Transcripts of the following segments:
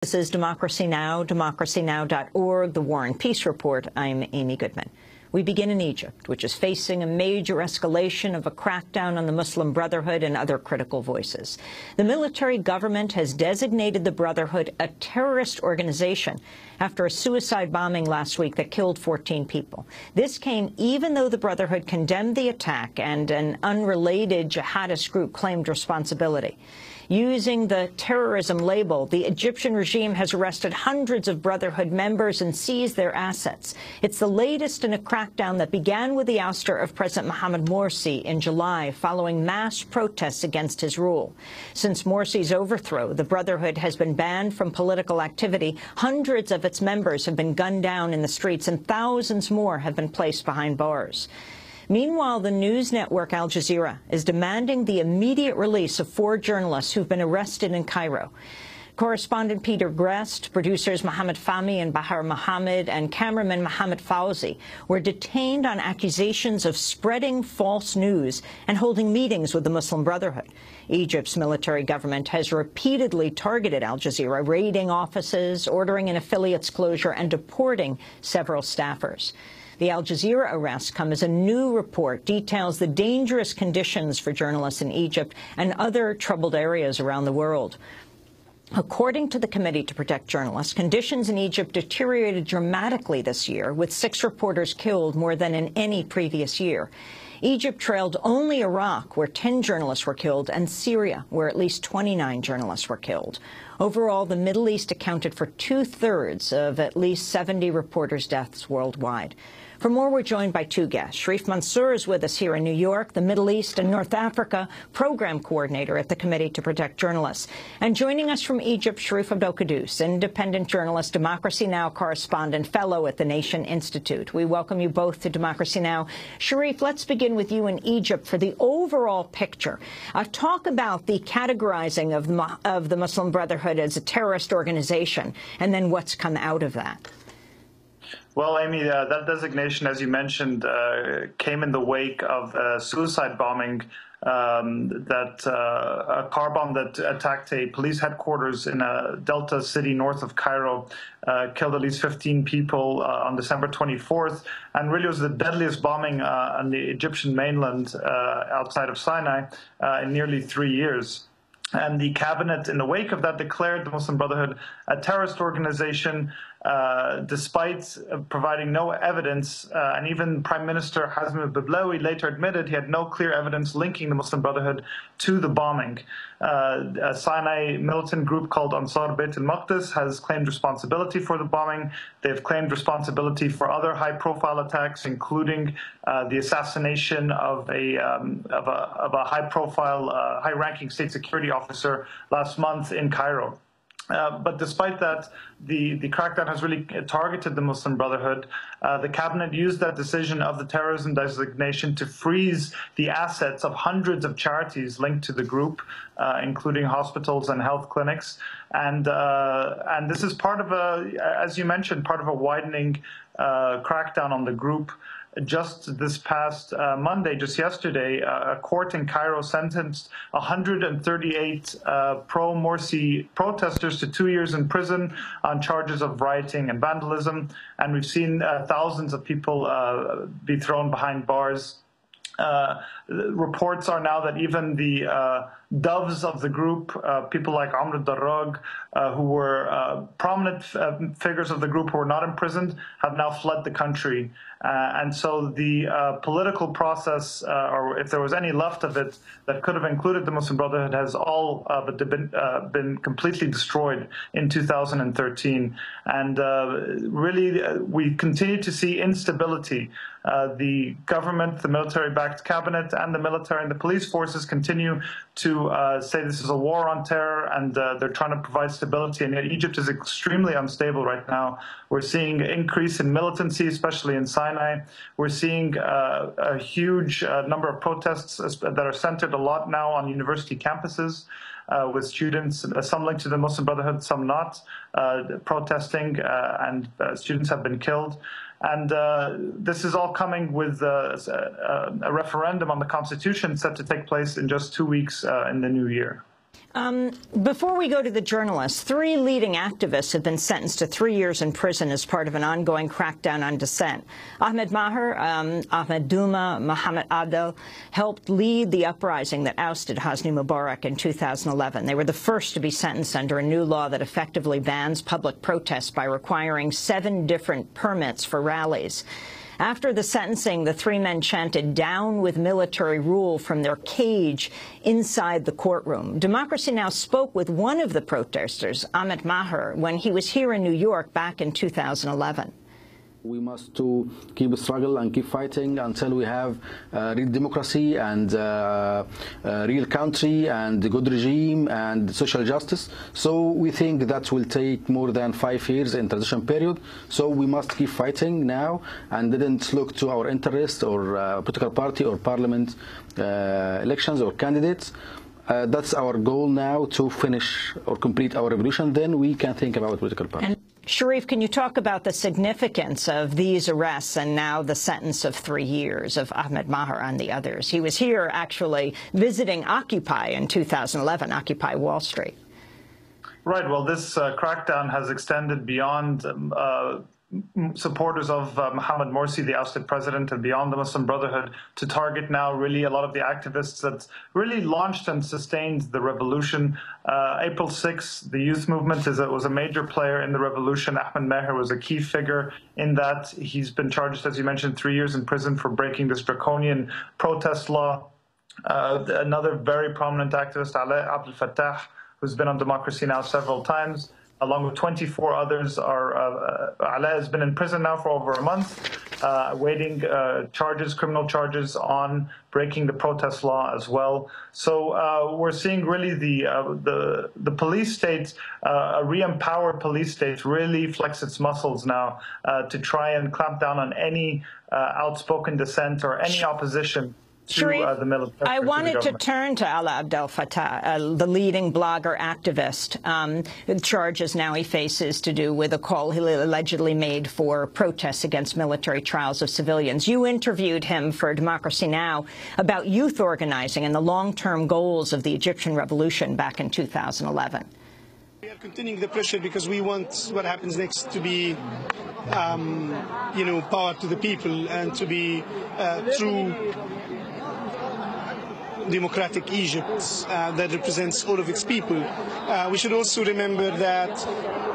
This is Democracy Now!, democracynow.org, The War and Peace Report. I'm Amy Goodman. We begin in Egypt, which is facing a major escalation of a crackdown on the Muslim Brotherhood and other critical voices. The military government has designated the Brotherhood a terrorist organization after a suicide bombing last week that killed 14 people. This came even though the Brotherhood condemned the attack and an unrelated jihadist group claimed responsibility. Using the terrorism label, the Egyptian regime has arrested hundreds of Brotherhood members and seized their assets. It's the latest in a crackdown that began with the ouster of President Mohamed Morsi in July, following mass protests against his rule. Since Morsi's overthrow, the Brotherhood has been banned from political activity. Hundreds of its members have been gunned down in the streets, and thousands more have been placed behind bars. Meanwhile, the news network Al Jazeera is demanding the immediate release of 4 journalists who've been arrested in Cairo. Correspondent Peter Grest, producers Mohammed Fahmy and Bahar Mohammed, and cameraman Mohammed Fawzi were detained on accusations of spreading false news and holding meetings with the Muslim Brotherhood. Egypt's military government has repeatedly targeted Al Jazeera, raiding offices, ordering an affiliate's closure, and deporting several staffers. The Al Jazeera arrests come as a new report details the dangerous conditions for journalists in Egypt and other troubled areas around the world. According to the Committee to Protect Journalists, conditions in Egypt deteriorated dramatically this year, with 6 reporters killed, more than in any previous year. Egypt trailed only Iraq, where 10 journalists were killed, and Syria, where at least 29 journalists were killed. Overall, the Middle East accounted for 2/3 of at least 70 reporters' deaths worldwide. For more, we're joined by 2 guests. Sharif Mansour is with us here in New York, the Middle East and North Africa program coordinator at the Committee to Protect Journalists. And joining us from Egypt, Sharif Abdel-Quddus, independent journalist, Democracy Now! Correspondent, fellow at the Nation Institute. We welcome you both to Democracy Now! Sharif, let's begin with you in Egypt for the overall picture. Talk about the categorizing of the Muslim Brotherhood as a terrorist organization, and then what's come out of that. Well, Amy, that designation, as you mentioned, came in the wake of a suicide bombing, a car bomb that attacked a police headquarters in a Delta city north of Cairo, killed at least 15 people on December 24th, and really was the deadliest bombing on the Egyptian mainland outside of Sinai in nearly 3 years. And the cabinet, in the wake of that, declared the Muslim Brotherhood a terrorist organization, despite providing no evidence. And even Prime Minister Hazmi al-Biblawi later admitted he had no clear evidence linking the Muslim Brotherhood to the bombing. A Sinai militant group called Ansar Beit al-Maqdis has claimed responsibility for the bombing. They've claimed responsibility for other high-profile attacks, including the assassination of a high-profile, high-ranking state security officer last month in Cairo. But despite that, the crackdown has really targeted the Muslim Brotherhood. The cabinet used that decision of the terrorism designation to freeze the assets of hundreds of charities linked to the group, including hospitals and health clinics. And this is part of as you mentioned, part of a widening crackdown on the group. Just this past Monday, just yesterday, a court in Cairo sentenced 138 pro-Morsi protesters to 2 years in prison on charges of rioting and vandalism. And we've seen thousands of people be thrown behind bars. Reports are now that even the doves of the group, people like Amr al-Darrag, who were prominent figures of the group who were not imprisoned, have now fled the country. And so the political process, or if there was any left of it that could have included the Muslim Brotherhood, has all but been completely destroyed in 2013. And really, we continue to see instability. The government, the military-backed cabinet, and the military and the police forces continue to say this is a war on terror, and they're trying to provide stability. And yet Egypt is extremely unstable right now. We're seeing an increase in militancy, especially in Sinai. We're seeing a huge number of protests that are centered a lot now on university campuses, with students, some linked to the Muslim Brotherhood, some not, protesting, and students have been killed. And this is all coming with a referendum on the Constitution set to take place in just 2 weeks in the new year. Before we go to the journalists, 3 leading activists have been sentenced to 3 years in prison as part of an ongoing crackdown on dissent. Ahmed Maher, Ahmed Duma, Mohammed Adel helped lead the uprising that ousted Hosni Mubarak in 2011. They were the first to be sentenced under a new law that effectively bans public protests by requiring 7 different permits for rallies. After the sentencing, the 3 men chanted "Down with military rule" from their cage inside the courtroom. Democracy Now! Spoke with one of the protesters, Ahmed Maher, when he was here in New York back in 2011. We must to keep struggle and keep fighting until we have real democracy and real country and a good regime and social justice. So we think that will take more than 5 years in transition period. So we must keep fighting now and didn't look to our interest or political party or parliament elections or candidates. That's our goal now, to finish or complete our revolution. Then we can think about political party. Sharif, can you talk about the significance of these arrests and now the sentence of 3 years of Ahmed Maher and the others? He was here actually visiting Occupy in 2011, Occupy Wall Street. Right. Well, this crackdown has extended beyond supporters of Mohamed Morsi, the ousted president, and beyond the Muslim Brotherhood, to target now really a lot of the activists that really launched and sustained the revolution. April 6th, the youth movement was a major player in the revolution. Ahmed Maher was a key figure in that. He's been charged, as you mentioned, 3 years in prison for breaking this draconian protest law. Another very prominent activist, El-Fattah, who's been on Democracy Now! Several times, along with 24 others. Ala has been in prison now for over a month, awaiting criminal charges on breaking the protest law as well. So we're seeing really the police state, a re-empowered police state, really flex its muscles now to try and clamp down on any outspoken dissent or any opposition. Sharif, I wanted to turn to Alaa Abdel Fattah, the leading blogger activist. The charges now he faces to do with a call he allegedly made for protests against military trials of civilians. You interviewed him for Democracy Now! About youth organizing and the long-term goals of the Egyptian revolution back in 2011. We are continuing the pressure because we want what happens next to be, power to the people and to be true democratic Egypt that represents all of its people. We should also remember that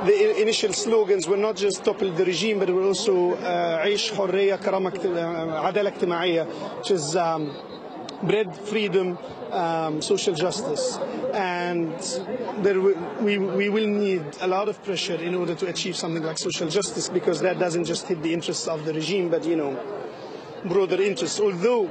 the initial slogans were not just topple the regime, but it were also عيش حرية كرامة عدالة اجتماعية, which is bread, freedom, social justice. And we will need a lot of pressure in order to achieve something like social justice, because that doesn't just hit the interests of the regime, but, broader interests. Although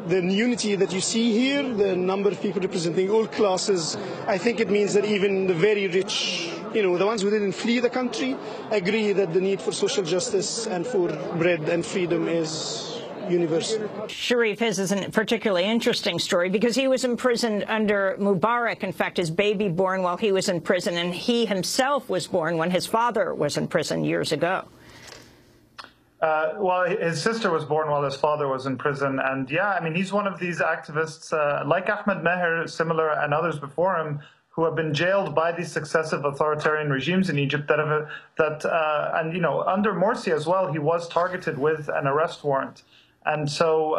the unity that you see here, the number of people representing all classes, I think it means that even the very rich, the ones who didn't flee the country, agree that the need for social justice and for bread and freedom is universal. Sharif, his is a particularly interesting story because he was imprisoned under Mubarak. In fact, his baby born while he was in prison, and he himself was born when his father was in prison years ago. Well, his sister was born while his father was in prison. And yeah, I mean, he's one of these activists, like Ahmed Maher, similar, and others before him, who have been jailed by these successive authoritarian regimes in Egypt under Morsi as well, he was targeted with an arrest warrant. And so,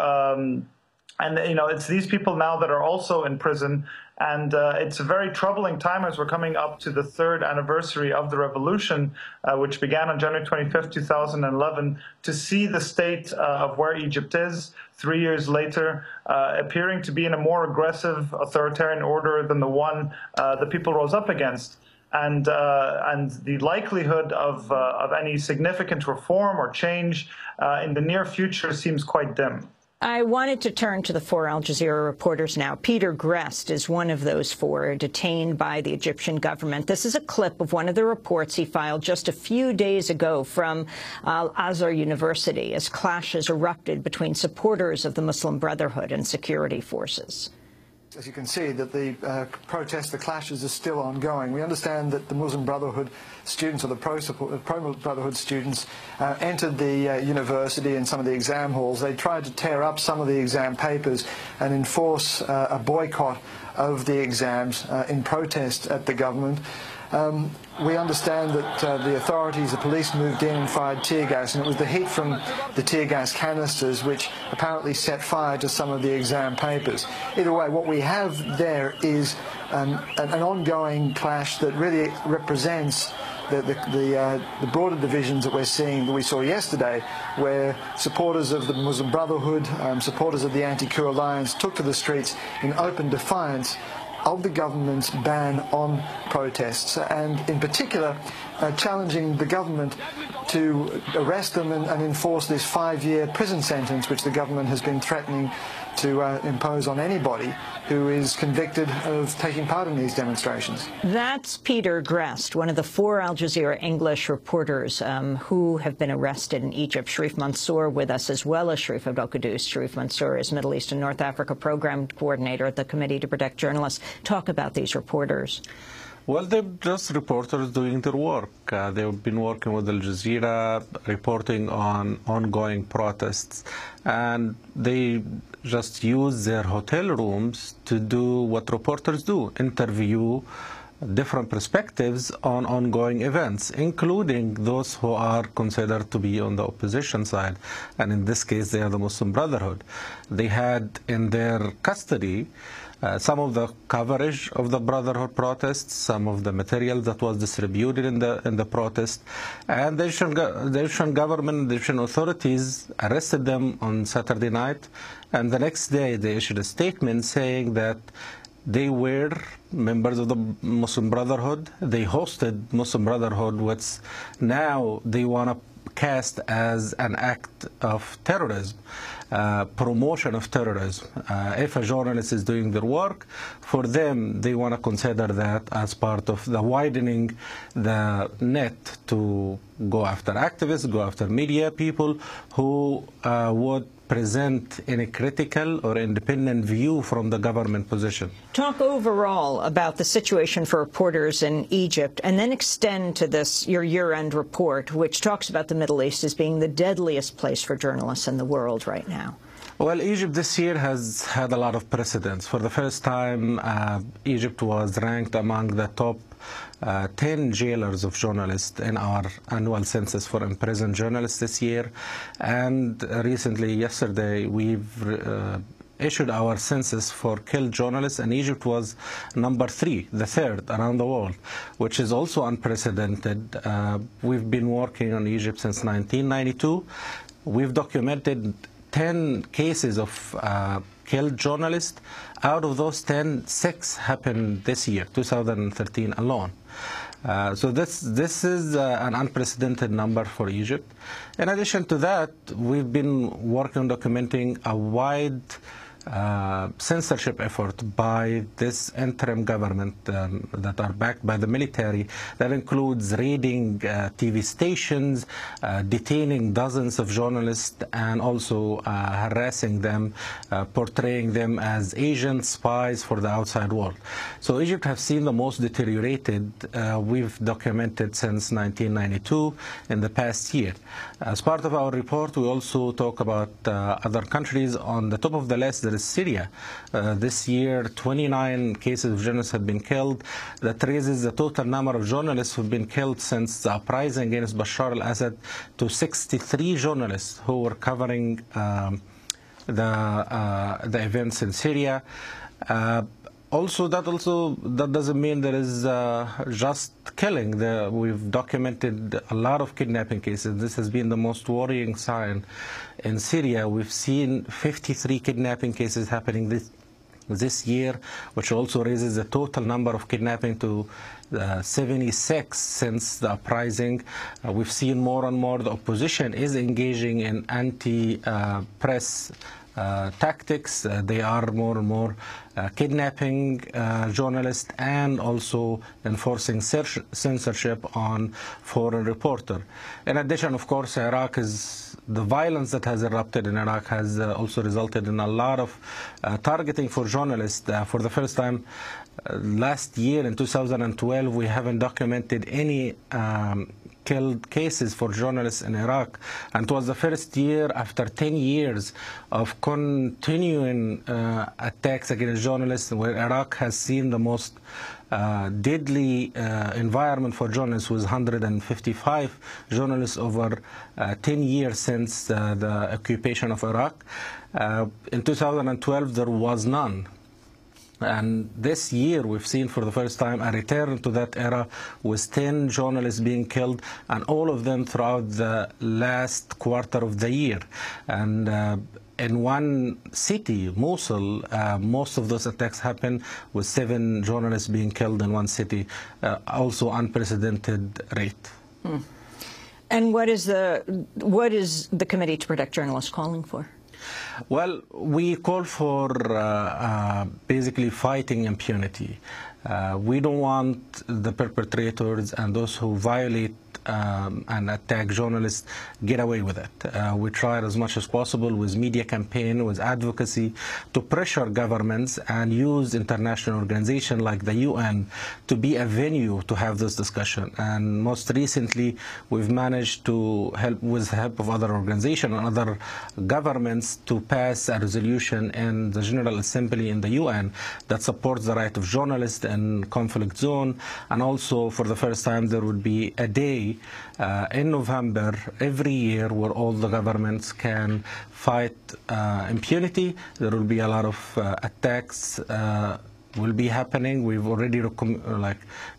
it's these people now that are also in prison. And it's a very troubling time as we're coming up to the 3rd anniversary of the revolution, which began on January 25th, 2011, to see the state of where Egypt is 3 years later, appearing to be in a more aggressive authoritarian order than the one the people rose up against. And the likelihood of any significant reform or change in the near future seems quite dim. I wanted to turn to the 4 Al Jazeera reporters now. Peter Grest is one of those 4 detained by the Egyptian government. This is a clip of one of the reports he filed just a few days ago from Al-Azhar University as clashes erupted between supporters of the Muslim Brotherhood and security forces. As you can see, that the protests, the clashes are still ongoing. We understand that the Muslim Brotherhood students, or the pro-Brotherhood students, entered the university and some of the exam halls. They tried to tear up some of the exam papers and enforce a boycott of the exams in protest at the government. We understand that the authorities, the police, moved in and fired tear gas, and it was the heat from the tear gas canisters which apparently set fire to some of the exam papers. Either way, what we have there is an ongoing clash that really represents the broader divisions that we're seeing, that we saw yesterday, where supporters of the Muslim Brotherhood, supporters of the Anti-Coup Alliance took to the streets in open defiance of the government's ban on protests, and in particular challenging the government to arrest them and enforce this 5-year prison sentence which the government has been threatening to impose on anybody who is convicted of taking part in these demonstrations. That's Peter Grest, one of the 4 Al Jazeera English reporters who have been arrested in Egypt. Sharif Mansour with us, as well as Sharif Abdel Qaddous. Sharif Mansour is Middle East and North Africa Program Coordinator at the Committee to Protect Journalists. Talk about these reporters. Well, they're just reporters doing their work. They've been working with Al Jazeera, reporting on ongoing protests, and they just use their hotel rooms to do what reporters do, interview different perspectives on ongoing events, including those who are considered to be on the opposition side. And in this case, they are the Muslim Brotherhood. They had in their custody some of the coverage of the Brotherhood protests, some of the material that was distributed in the protest, and the Egyptian government, the Egyptian authorities arrested them on Saturday night, and the next day they issued a statement saying that they were members of the Muslim Brotherhood. They hosted Muslim Brotherhood, which now they want to cast as an act of terrorism. Promotion of terrorism. If a journalist is doing their work, for them, they want to consider that as part of the widening the net to go after activists, go after media people who would present in a critical or independent view from the government position. Talk overall about the situation for reporters in Egypt, and then extend to this, your year-end report, which talks about the Middle East as being the deadliest place for journalists in the world right now. Well, Egypt this year has had a lot of precedents. For the first time, Egypt was ranked among the top 10 jailers of journalists in our annual census for imprisoned journalists this year. And recently, yesterday, we've issued our census for killed journalists, and Egypt was number 3, the 3rd around the world, which is also unprecedented. We've been working on Egypt since 1992. We've documented 10 cases of killed journalists. Out of those 10, 6 happened this year, 2013 alone. So this is an unprecedented number for Egypt. In addition to that, we've been working on documenting a wide censorship effort by this interim government that are backed by the military, that includes raiding TV stations, detaining dozens of journalists, and also harassing them, portraying them as agents, spies for the outside world. So Egypt has seen the most deteriorated we've documented since 1992 in the past year. As part of our report, we also talk about other countries. On the top of the list, there is Syria. This year, 29 cases of journalists have been killed. That raises the total number of journalists who have been killed since the uprising against Bashar al-Assad to 63 journalists who were covering the events in Syria. That doesn't mean there is just killing. We've documented a lot of kidnapping cases. This has been the most worrying sign in Syria. We've seen 53 kidnapping cases happening this year, which also raises the total number of kidnapping to 76 since the uprising. We've seen more and more the opposition is engaging in anti-press tactics. They are more and more kidnapping journalists and also enforcing censorship on foreign reporters. In addition, of course, the violence that has erupted in Iraq has also resulted in a lot of targeting for journalists. For the first time last year, in 2012, we haven't documented any killed cases for journalists in Iraq, and it was the first year after 10 years of continuing attacks against journalists where Iraq has seen the most deadly environment for journalists, with 155 journalists over 10 years since the occupation of Iraq. In 2012 there was none. And this year we've seen for the first time a return to that era, with 10 journalists being killed, and all of them throughout the last quarter of the year. And in one city, Mosul, most of those attacks happened with 7 journalists being killed in one city, also unprecedented rate. And what is the Committee to Protect Journalists calling for? Well, we call for basically fighting impunity. We don't want the perpetrators and those who violate and attack journalists get away with it. We tried as much as possible with media campaign, with advocacy, to pressure governments and use international organizations like the UN to be a venue to have this discussion. And most recently, we've managed to help, with the help of other organizations and other governments, to pass a resolution in the General Assembly in the UN that supports the right of journalists in conflict zone. And also, for the first time, there would be a day in November every year where all the governments can fight impunity. There will be a lot of attacks will be happening. We've already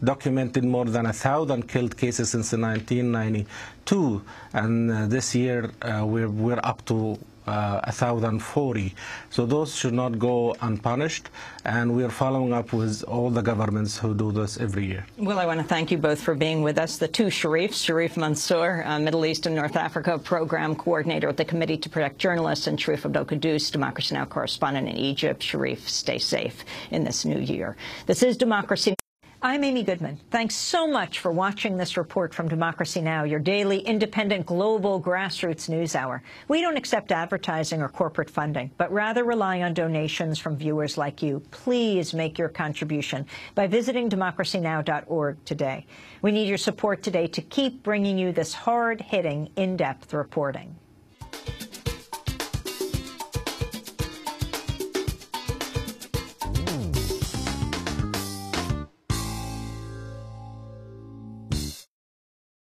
documented more than 1,000 killed cases since 1992, and this year we're up to 1,040. So those should not go unpunished, and we are following up with all the governments who do this every year. Well, I want to thank you both for being with us. The two Sharifs, Sharif Mansour, Middle East and North Africa Program Coordinator at the Committee to Protect Journalists, and Sharif Abdel Quddus, Democracy Now! Correspondent in Egypt. Sharif, stay safe in this new year. This is Democracy. I'm Amy Goodman. Thanks so much for watching this report from Democracy Now!, your daily independent global grassroots news hour. We don't accept advertising or corporate funding, but rather rely on donations from viewers like you. Please make your contribution by visiting democracynow.org today. We need your support today to keep bringing you this hard-hitting, in-depth reporting.